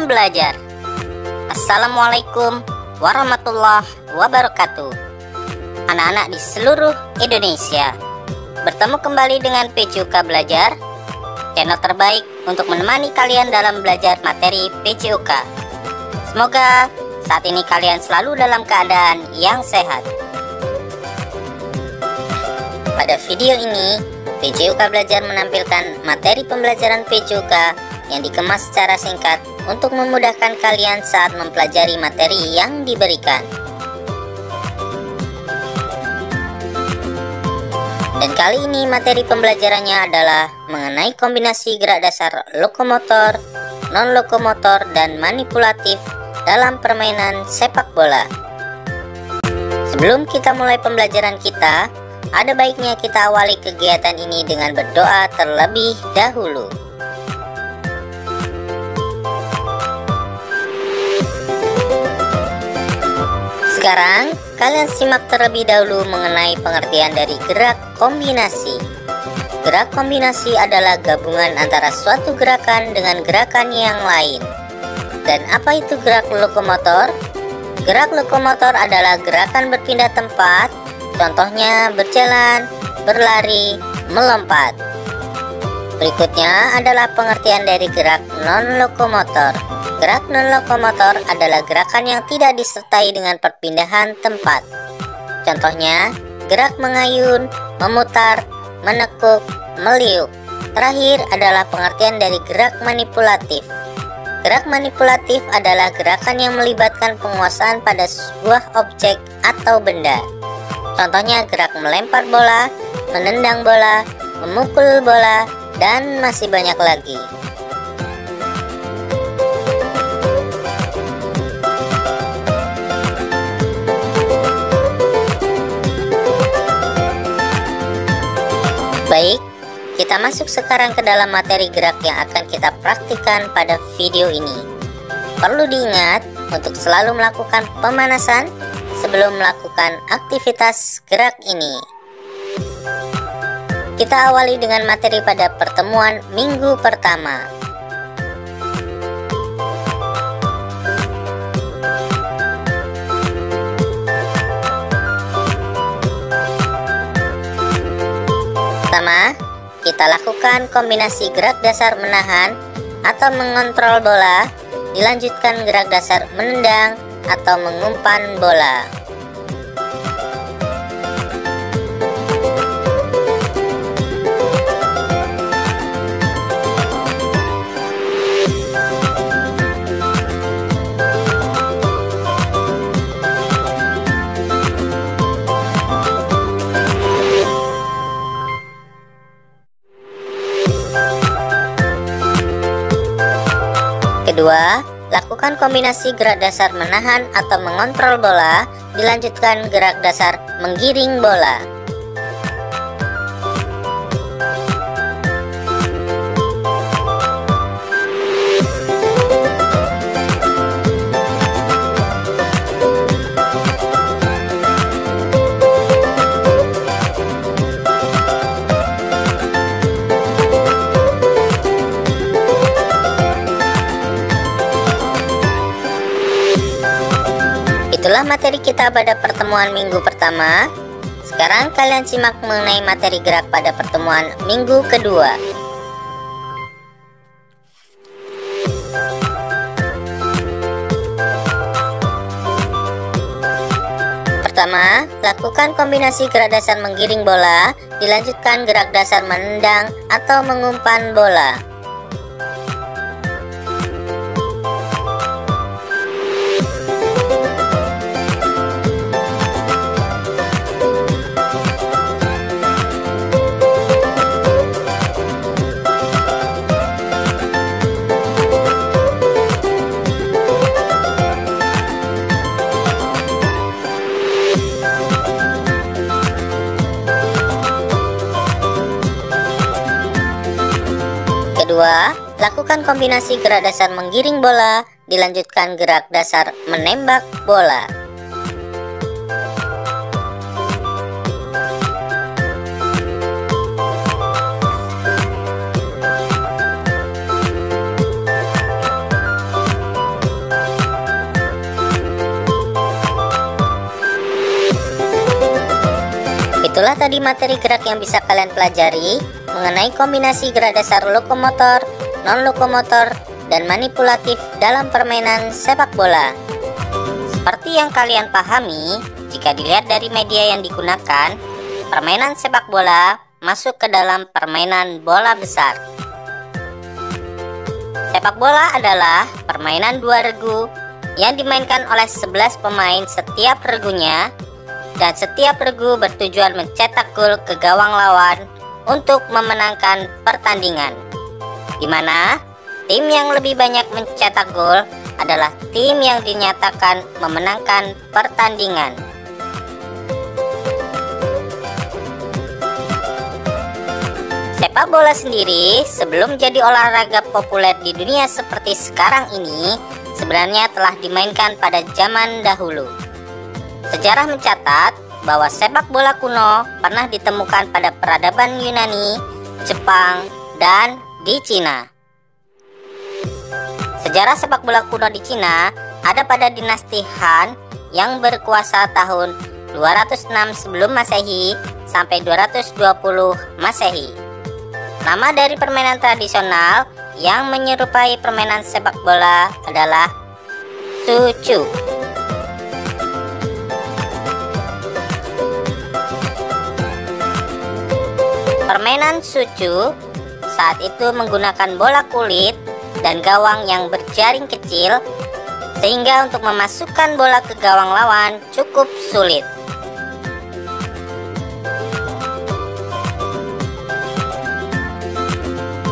Salam belajar. Assalamualaikum warahmatullahi wabarakatuh. Anak-anak di seluruh Indonesia, bertemu kembali dengan PJOK Belajar, channel terbaik untuk menemani kalian dalam belajar materi PJOK. Semoga saat ini kalian selalu dalam keadaan yang sehat. Pada video ini, PJOK Belajar menampilkan materi pembelajaran PJOK yang dikemas secara singkat untuk memudahkan kalian saat mempelajari materi yang diberikan. Dan kali ini materi pembelajarannya adalah mengenai kombinasi gerak dasar lokomotor, non-lokomotor, dan manipulatif dalam permainan sepak bola. Sebelum kita mulai pembelajaran kita, ada baiknya kita awali kegiatan ini dengan berdoa terlebih dahulu. Sekarang, kalian simak terlebih dahulu mengenai pengertian dari gerak kombinasi. Gerak kombinasi adalah gabungan antara suatu gerakan dengan gerakan yang lain. Dan apa itu gerak lokomotor? Gerak lokomotor adalah gerakan berpindah tempat, contohnya berjalan, berlari, melompat. Berikutnya adalah pengertian dari gerak non-lokomotor. Gerak non-lokomotor adalah gerakan yang tidak disertai dengan perpindahan tempat. Contohnya, gerak mengayun, memutar, menekuk, meliuk. Terakhir adalah pengertian dari gerak manipulatif. Gerak manipulatif adalah gerakan yang melibatkan penguasaan pada sebuah objek atau benda. Contohnya gerak melempar bola, menendang bola, memukul bola, dan masih banyak lagi. Baik, kita masuk sekarang ke dalam materi gerak yang akan kita praktikkan pada video ini. Perlu diingat untuk selalu melakukan pemanasan sebelum melakukan aktivitas gerak ini. Kita awali dengan materi pada pertemuan minggu pertama. Pertama, kita lakukan kombinasi gerak dasar menahan atau mengontrol bola, dilanjutkan gerak dasar menendang atau mengumpan bola. Kedua, lakukan kombinasi gerak dasar menahan atau mengontrol bola, dilanjutkan gerak dasar menggiring bola. Itulah materi kita pada pertemuan minggu pertama. Sekarang kalian simak mengenai materi gerak pada pertemuan minggu kedua. Pertama, lakukan kombinasi gerak dasar menggiring bola, dilanjutkan gerak dasar menendang atau mengumpan bola. Kedua, lakukan kombinasi gerak dasar menggiring bola, dilanjutkan gerak dasar menembak bola. Itulah tadi materi gerak yang bisa kalian pelajari mengenai kombinasi gerak dasar lokomotor, non-lokomotor, dan manipulatif dalam permainan sepak bola. Seperti yang kalian pahami, jika dilihat dari media yang digunakan, permainan sepak bola masuk ke dalam permainan bola besar. Sepak bola adalah permainan dua regu yang dimainkan oleh 11 pemain setiap regunya, dan setiap regu bertujuan mencetak gol ke gawang lawan untuk memenangkan pertandingan, di mana tim yang lebih banyak mencetak gol adalah tim yang dinyatakan memenangkan pertandingan. Sepak bola sendiri sebelum jadi olahraga populer di dunia seperti sekarang ini, sebenarnya telah dimainkan pada zaman dahulu. Sejarah mencatat bahwa sepak bola kuno pernah ditemukan pada peradaban Yunani, Jepang, dan di Cina. Sejarah sepak bola kuno di Cina ada pada dinasti Han yang berkuasa tahun 206 sebelum Masehi sampai 220 Masehi. Nama dari permainan tradisional yang menyerupai permainan sepak bola adalah Suchu. Permainan Suchu saat itu menggunakan bola kulit dan gawang yang berjaring kecil, sehingga untuk memasukkan bola ke gawang lawan cukup sulit.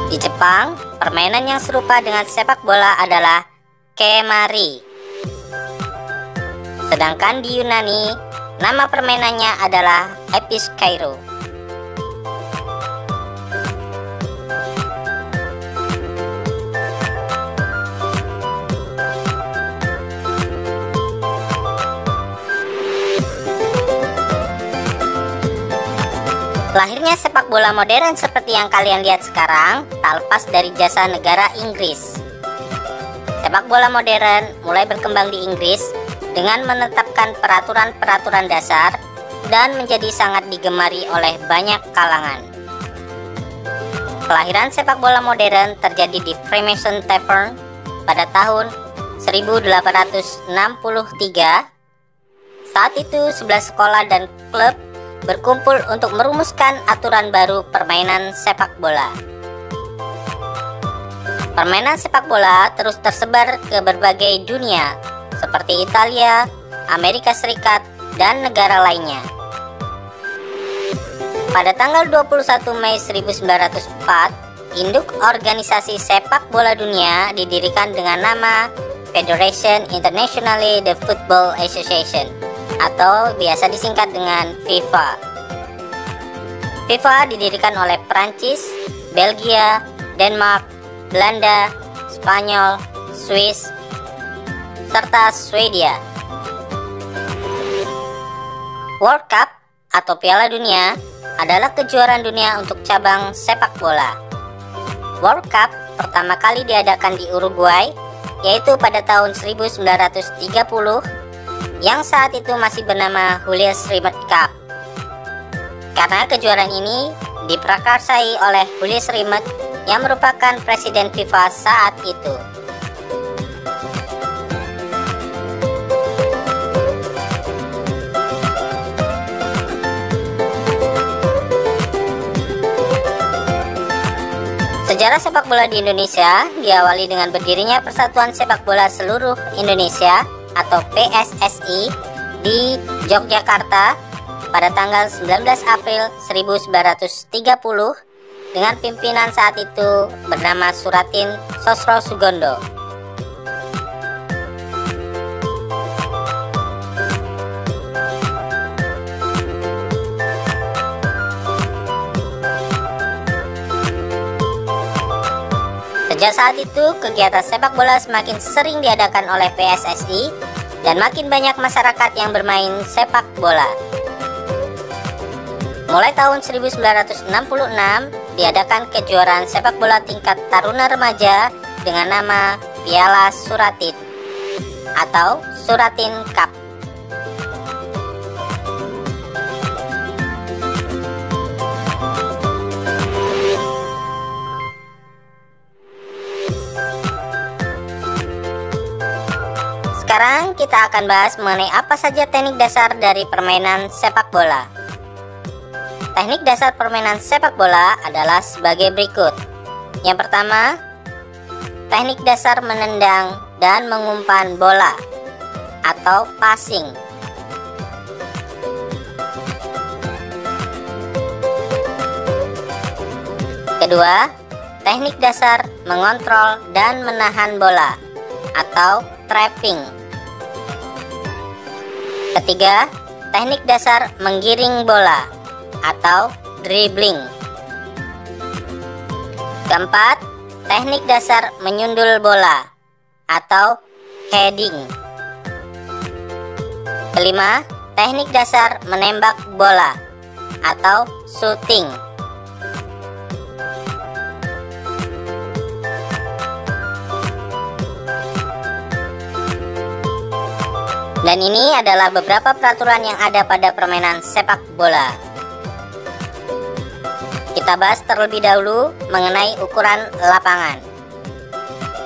Di Jepang, permainan yang serupa dengan sepak bola adalah kemari. Sedangkan di Yunani, nama permainannya adalah episkairo. Lahirnya sepak bola modern seperti yang kalian lihat sekarang tak lepas dari jasa negara Inggris. Sepak bola modern mulai berkembang di Inggris dengan menetapkan peraturan-peraturan dasar dan menjadi sangat digemari oleh banyak kalangan. Kelahiran sepak bola modern terjadi di Freemason Tavern pada tahun 1863. Saat itu 11 sekolah dan klub berkumpul untuk merumuskan aturan baru permainan sepak bola. Permainan sepak bola terus tersebar ke berbagai dunia, seperti Italia, Amerika Serikat, dan negara lainnya. Pada tanggal 21 Mei 1904, induk organisasi sepak bola dunia didirikan dengan nama Federation Internationale de Football Association, atau biasa disingkat dengan FIFA. FIFA didirikan oleh Prancis, Belgia, Denmark, Belanda, Spanyol, Swiss, serta Swedia. World Cup atau Piala Dunia adalah kejuaraan dunia untuk cabang sepak bola. World Cup pertama kali diadakan di Uruguay, yaitu pada tahun 1930, yang saat itu masih bernama Julius Rimet Cup. Karena kejuaraan ini diprakarsai oleh Julius Rimet yang merupakan presiden FIFA saat itu. Sejarah sepak bola di Indonesia diawali dengan berdirinya Persatuan Sepak Bola Seluruh Indonesia atau PSSI di Yogyakarta pada tanggal 19 April 1930 dengan pimpinan saat itu bernama Suratin Sosro Sugondo. Sejak saat itu, kegiatan sepak bola semakin sering diadakan oleh PSSI dan makin banyak masyarakat yang bermain sepak bola. Mulai tahun 1966, diadakan kejuaraan sepak bola tingkat taruna remaja dengan nama Piala Suratin atau Suratin Cup. Sekarang kita akan bahas mengenai apa saja teknik dasar dari permainan sepak bola. Teknik dasar permainan sepak bola adalah sebagai berikut. Yang pertama, teknik dasar menendang dan mengumpan bola atau passing. Kedua, teknik dasar mengontrol dan menahan bola atau trapping. Ketiga, teknik dasar menggiring bola atau dribbling. Keempat, teknik dasar menyundul bola atau heading. Kelima, teknik dasar menembak bola atau shooting. Dan ini adalah beberapa peraturan yang ada pada permainan sepak bola. Kita bahas terlebih dahulu mengenai ukuran lapangan.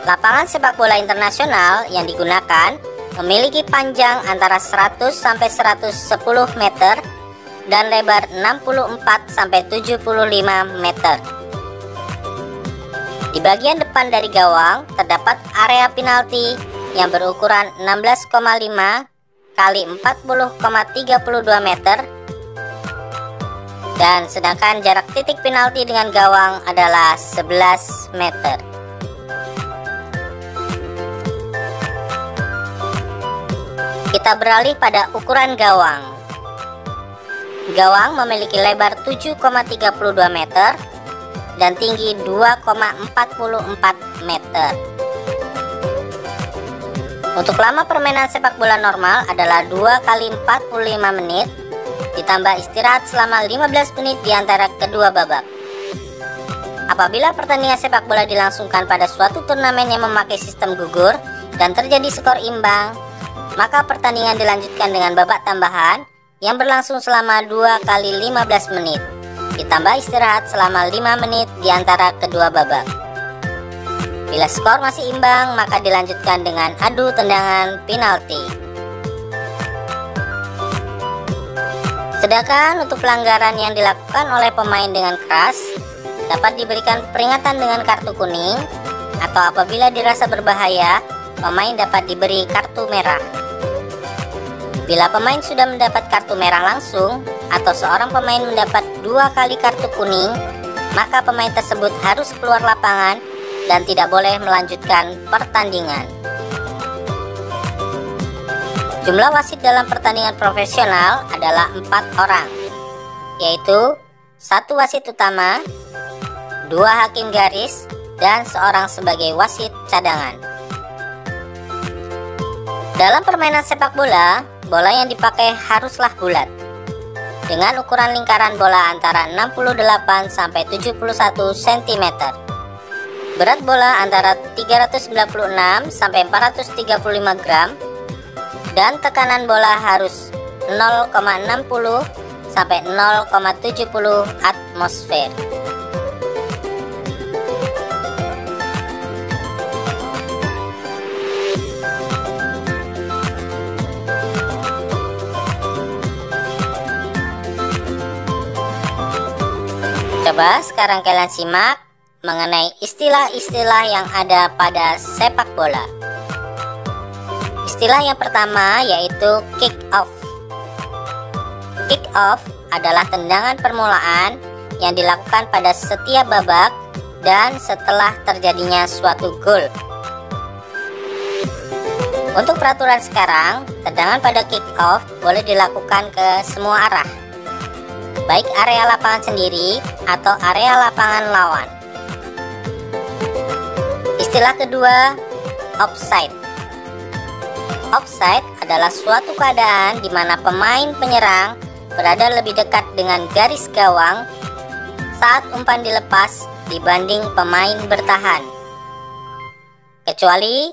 Lapangan sepak bola internasional yang digunakan memiliki panjang antara 100 sampai 110 meter dan lebar 64 sampai 75 meter. Di bagian depan dari gawang terdapat area penalti yang berukuran 16,5 kali 40,32 meter, dan sedangkan jarak titik penalti dengan gawang adalah 11 meter. Kita beralih pada ukuran gawang. Gawang memiliki lebar 7,32 meter dan tinggi 2,44 meter. Untuk lama permainan sepak bola normal adalah 2 kali 45 menit, ditambah istirahat selama 15 menit di antara kedua babak. Apabila pertandingan sepak bola dilangsungkan pada suatu turnamen yang memakai sistem gugur dan terjadi skor imbang, maka pertandingan dilanjutkan dengan babak tambahan yang berlangsung selama 2 kali 15 menit, ditambah istirahat selama 5 menit di antara kedua babak. Bila skor masih imbang, maka dilanjutkan dengan adu tendangan penalti. Sedangkan untuk pelanggaran yang dilakukan oleh pemain dengan keras, dapat diberikan peringatan dengan kartu kuning, atau apabila dirasa berbahaya, pemain dapat diberi kartu merah. Bila pemain sudah mendapat kartu merah langsung, atau seorang pemain mendapat 2 kali kartu kuning, maka pemain tersebut harus keluar lapangan dan tidak boleh melanjutkan pertandingan. Jumlah wasit dalam pertandingan profesional adalah 4 orang, yaitu 1 wasit utama, 2 hakim garis, dan seorang sebagai wasit cadangan. Dalam permainan sepak bola, bola yang dipakai haruslah bulat, dengan ukuran lingkaran bola antara 68 sampai 71 cm. Berat bola antara 396 sampai 435 gram, dan tekanan bola harus 0,60 sampai 0,70 atmosfer. Coba sekarang kalian simak mengenai istilah-istilah yang ada pada sepak bola. Istilah yang pertama yaitu kick off. Kick off adalah tendangan permulaan yang dilakukan pada setiap babak dan setelah terjadinya suatu gol. Untuk peraturan sekarang, tendangan pada kick off boleh dilakukan ke semua arah, baik area lapangan sendiri atau area lapangan lawan. Istilah kedua, offside. Offside adalah suatu keadaan di mana pemain penyerang berada lebih dekat dengan garis gawang saat umpan dilepas dibanding pemain bertahan, kecuali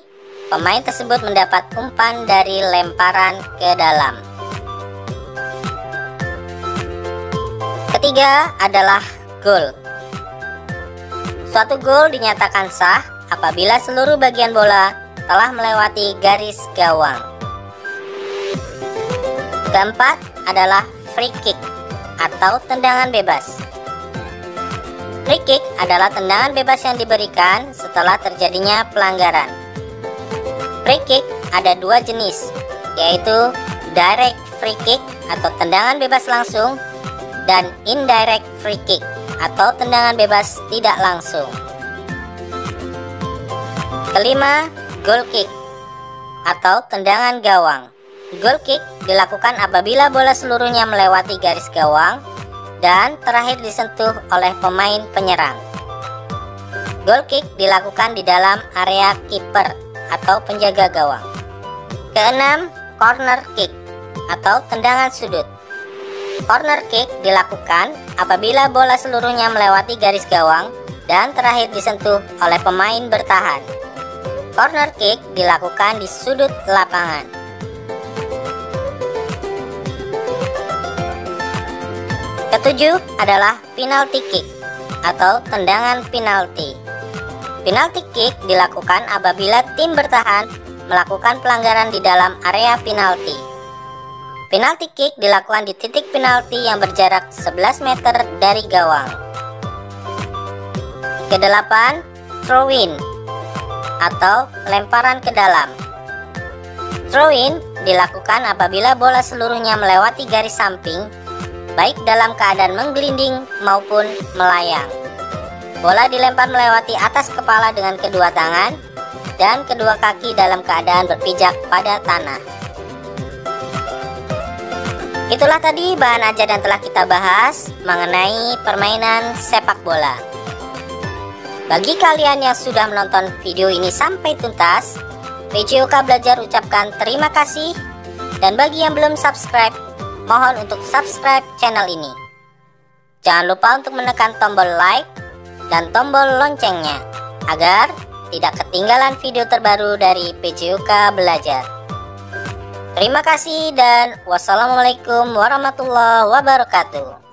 pemain tersebut mendapat umpan dari lemparan ke dalam. Ketiga adalah gol. Suatu gol dinyatakan sah apabila seluruh bagian bola telah melewati garis gawang. Keempat adalah free kick atau tendangan bebas. Free kick adalah tendangan bebas yang diberikan setelah terjadinya pelanggaran. Free kick ada dua jenis, yaitu direct free kick atau tendangan bebas langsung dan indirect free kick atau tendangan bebas tidak langsung. Kelima, goal kick atau tendangan gawang. Goal kick dilakukan apabila bola seluruhnya melewati garis gawang dan terakhir disentuh oleh pemain penyerang. Goal kick dilakukan di dalam area kiper atau penjaga gawang. Keenam, corner kick atau tendangan sudut. Corner kick dilakukan apabila bola seluruhnya melewati garis gawang dan terakhir disentuh oleh pemain bertahan. Corner kick dilakukan di sudut lapangan. Ketujuh adalah penalty kick atau tendangan penalti. Penalty kick dilakukan apabila tim bertahan melakukan pelanggaran di dalam area penalti. Penalty kick dilakukan di titik penalti yang berjarak 11 meter dari gawang. Kedelapan, throw in atau lemparan ke dalam. Throw in dilakukan apabila bola seluruhnya melewati garis samping, baik dalam keadaan menggelinding maupun melayang. Bola dilempar melewati atas kepala dengan kedua tangan dan kedua kaki dalam keadaan berpijak pada tanah. Itulah tadi bahan ajar yang telah kita bahas mengenai permainan sepak bola. Bagi kalian yang sudah menonton video ini sampai tuntas, PJOK Belajar ucapkan terima kasih, dan bagi yang belum subscribe, mohon untuk subscribe channel ini. Jangan lupa untuk menekan tombol like dan tombol loncengnya agar tidak ketinggalan video terbaru dari PJOK Belajar. Terima kasih dan wassalamualaikum warahmatullahi wabarakatuh.